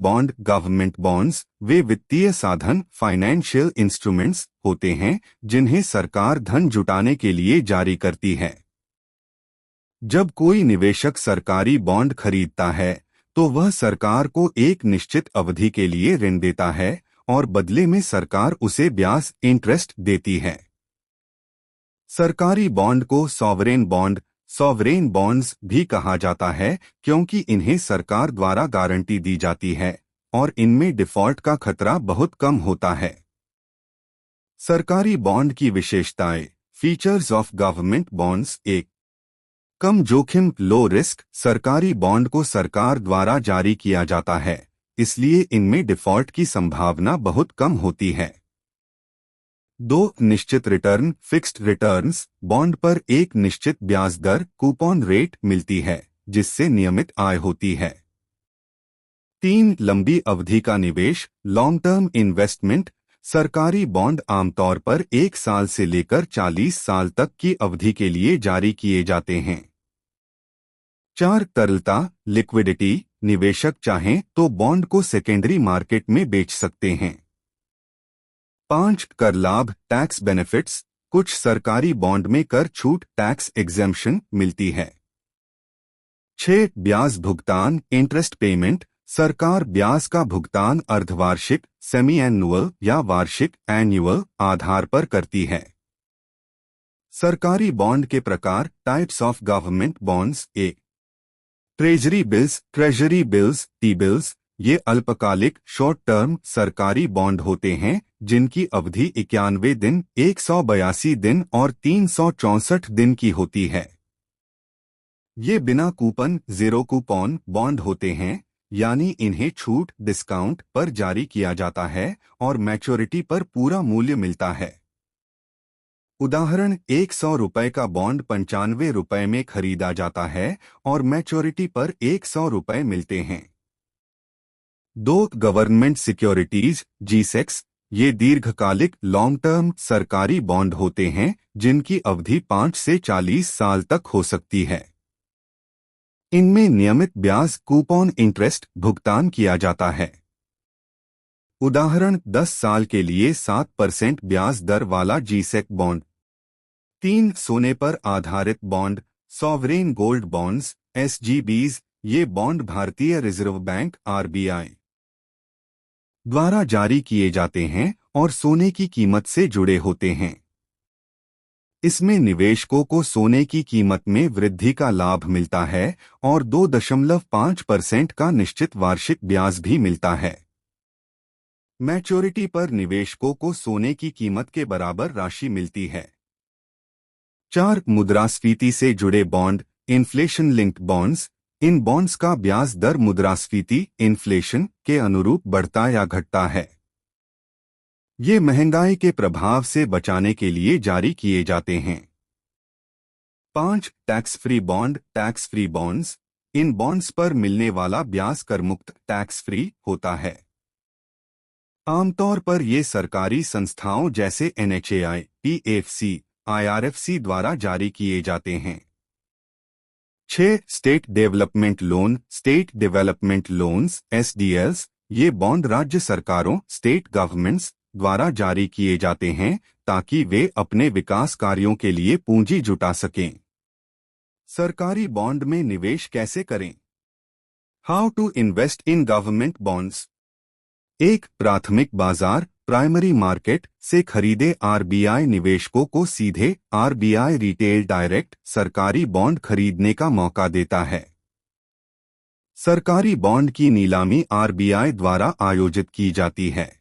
Bond government bonds वे वित्तीय साधन financial instruments होते हैं जिन्हें सरकार धन जुटाने के लिए जारी करती है। जब कोई निवेशक सरकारी बॉन्ड खरीदता है तो वह सरकार को एक निश्चित अवधि के लिए ऋण देता है और बदले में सरकार उसे ब्याज इंटरेस्ट देती है। सरकारी बॉन्ड को सॉवरेन बॉन्ड्स भी कहा जाता है क्योंकि इन्हें सरकार द्वारा गारंटी दी जाती है और इनमें डिफॉल्ट का खतरा बहुत कम होता है। सरकारी बॉन्ड की विशेषताएं। Features of government bonds. 1. कम जोखिम लो रिस्क। सरकारी बॉन्ड को सरकार द्वारा जारी किया जाता है, इसलिए इनमें डिफॉल्ट की संभावना बहुत कम होती है। 2. निश्चित रिटर्न फिक्स्ड रिटर्न्स। बॉन्ड पर एक निश्चित ब्याज दर कूपन रेट मिलती है जिससे नियमित आय होती है। 3. लंबी अवधि का निवेश लॉन्ग टर्म इन्वेस्टमेंट। सरकारी बॉन्ड आमतौर पर 1 साल से लेकर 40 साल तक की अवधि के लिए जारी किए जाते हैं। 4. तरलता लिक्विडिटी। निवेशक चाहें तो बॉन्ड को सेकेंडरी मार्केट में बेच सकते हैं। 5. कर लाभ टैक्स बेनिफिट्स। कुछ सरकारी बॉन्ड में कर छूट टैक्स एग्जेम्पशन मिलती है। 6. ब्याज भुगतान इंटरेस्ट पेमेंट। सरकार ब्याज का भुगतान अर्धवार्षिक सेमी एनुअल या वार्षिक एनुअल आधार पर करती है। सरकारी बॉन्ड के प्रकार types of government bonds. 1. Treasury bills T bills. ये अल्पकालिक शॉर्ट टर्म सरकारी बॉन्ड होते हैं जिनकी अवधि 91 दिन 182 दिन और 364 दिन की होती है। ये बिना कूपन जीरो कूपन बॉन्ड होते हैं, यानी इन्हें छूट डिस्काउंट पर जारी किया जाता है और मैच्योरिटी पर पूरा मूल्य मिलता है। उदाहरण 100 रुपए का बॉन्ड 95 रुपए में खरीदा जाता है और मैच्योरिटी पर 100 रुपए मिलते हैं। 2. Government securities G secs. ये दीर्घकालिक लॉन्ग टर्म सरकारी बॉन्ड होते हैं जिनकी अवधि 5 से 40 साल तक हो सकती है। इनमें नियमित ब्याज कूपन इंटरेस्ट भुगतान किया जाता है। उदाहरण 10 साल के लिए 7% ब्याज दर वाला जीसेक बॉन्ड। 3. सोने पर आधारित बॉन्ड सॉवरेन गोल्ड बॉन्ड्स एसजीबीज। ये बॉन्ड भारतीय रिजर्व बैंक आरबीआई द्वारा जारी किए जाते हैं और सोने की कीमत से जुड़े होते हैं। इसमें निवेशकों को सोने की कीमत में वृद्धि का लाभ मिलता है और 2.5% का निश्चित वार्षिक ब्याज भी मिलता है। मैच्योरिटी पर निवेशकों को सोने की कीमत के बराबर राशि मिलती है। 4. मुद्रास्फीति से जुड़े बॉन्ड इन्फ्लेशन लिंक्ड बॉन्ड्स। इन बॉन्ड्स का ब्याज दर मुद्रास्फीति इन्फ्लेशन के अनुरूप बढ़ता या घटता है। ये महंगाई के प्रभाव से बचाने के लिए जारी किए जाते हैं। 5. Tax free bonds. इन बॉन्ड्स पर मिलने वाला ब्याज करमुक्त टैक्स फ्री होता है। आमतौर पर ये सरकारी संस्थाओं जैसे एनएचएआई, पीएफसी, आईआरएफसी द्वारा जारी किए जाते हैं। 6. State development loans SDLs. ये बॉन्ड राज्य सरकारों स्टेट गवर्नमेंट्स द्वारा जारी किए जाते हैं ताकि वे अपने विकास कार्यों के लिए पूंजी जुटा सकें। सरकारी बॉन्ड में निवेश कैसे करें? How to invest in government bonds. 1. प्राथमिक बाजार प्राइमरी मार्केट से खरीदे आरबीआई निवेशकों को सीधे आरबीआई रिटेल डायरेक्ट सरकारी बॉन्ड खरीदने का मौका देता है। सरकारी बॉन्ड की नीलामी आरबीआई द्वारा आयोजित की जाती है।